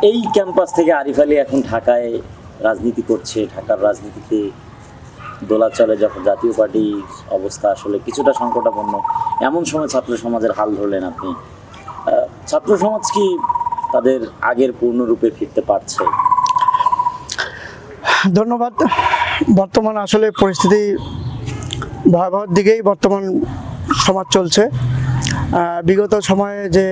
এই ক্যাম্পাস থেকে আরিফ আলী এখন ঢাকায় রাজনীতি করছে। ঢাকার রাজনীতিতে দোলাচলে যখন জাতীয় পার্টির অবস্থা আসলে কিছুটা সংকটাপন্ন, এমন সময় ছাত্র সমাজের হাল ধরলেন আপনি। ছাত্র সমাজ কি তাদের আগের পূর্ণরূপে ফিরতে পারছে? ধন্যবাদ। বর্তমান আসলে পরিস্থিতি ভয়াবহর দিকেই বর্তমান সমাজ চলছে। বিগত সময়ে যে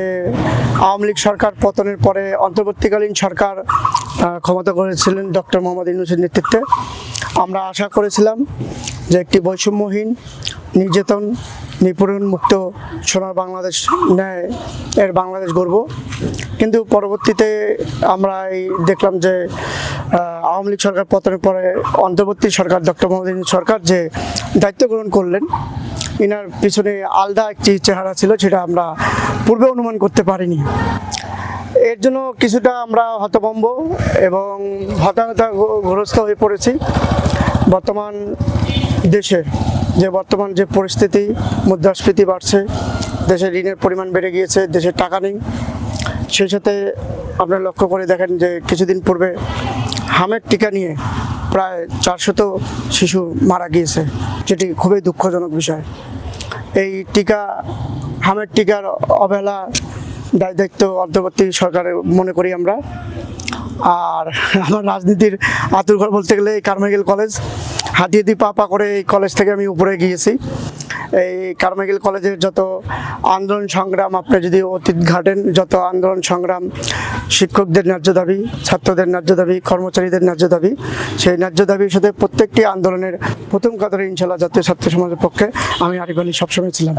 আওয়ামী লীগ সরকার পতনের পরে অন্তর্বর্তীকালীন সরকার ক্ষমতা করেছিলেন ডক্টর মোহাম্মদ ইউনূসের নেতৃত্বে, আমরা আশা করেছিলাম যে একটি বৈষম্যহীন, নির্যাতন নিপীড়ন মুক্ত সোনার বাংলাদেশ ন্যায় এর বাংলাদেশ গড়ব। কিন্তু পরবর্তীতে আমরা দেখলাম যে আওয়ামী লীগ সরকার পতনের পরে অন্তর্বর্তী সরকার ডক্টর মোহাম্মদ ইউনূস সরকার যে দায়িত্ব গ্রহণ করলেন, ইনার পিছনে আলাদা একটি চেহারা ছিল, সেটা আমরা পূর্বে অনুমান করতে পারিনি। এর জন্য কিছুটা আমরা হতভম্ব এবং হতাশাগ্রস্ত হয়ে পড়েছি। বর্তমান দেশের বর্তমান যে পরিস্থিতি, মুদ্রাস্ফীতি বাড়ছে, দেশের ঋণের পরিমাণ বেড়ে গিয়েছে, দেশের টাকা নেই। সেই সাথে আপনারা লক্ষ্য করে দেখেন যে কিছুদিন পূর্বে হামের টিকা নিয়ে প্রায় 400 শিশু মারা গিয়েছে, যেটি খুবই দুঃখজনক বিষয়। এই হামের টিকার অবহেলা দায়িত্ব অন্তর্বর্তী সরকারের মনে করি আমরা। আর আমার রাজনীতির আতুরঘর বলতে গেলে এই কারমাইকেল কলেজ, হাতিয়ে দিয়ে পা করে এই কলেজ থেকে আমি উপরে গিয়েছি। এই কারমাইকেল কলেজের যত আন্দোলন সংগ্রাম, আপনি যদি অতীত ঘাটেন, যত আন্দোলন সংগ্রাম, শিক্ষকদের ন্যায্য দাবি, ছাত্রদের ন্যায্য দাবি, কর্মচারীদের ন্যায্য দাবি, সেই ন্যায্য দাবির সাথে প্রত্যেকটি আন্দোলনের প্রথম কাতারে ইনশাআল্লাহ জাতীয় ছাত্র সমাজের পক্ষে আমি আরিফ আলী সবসময় ছিলাম।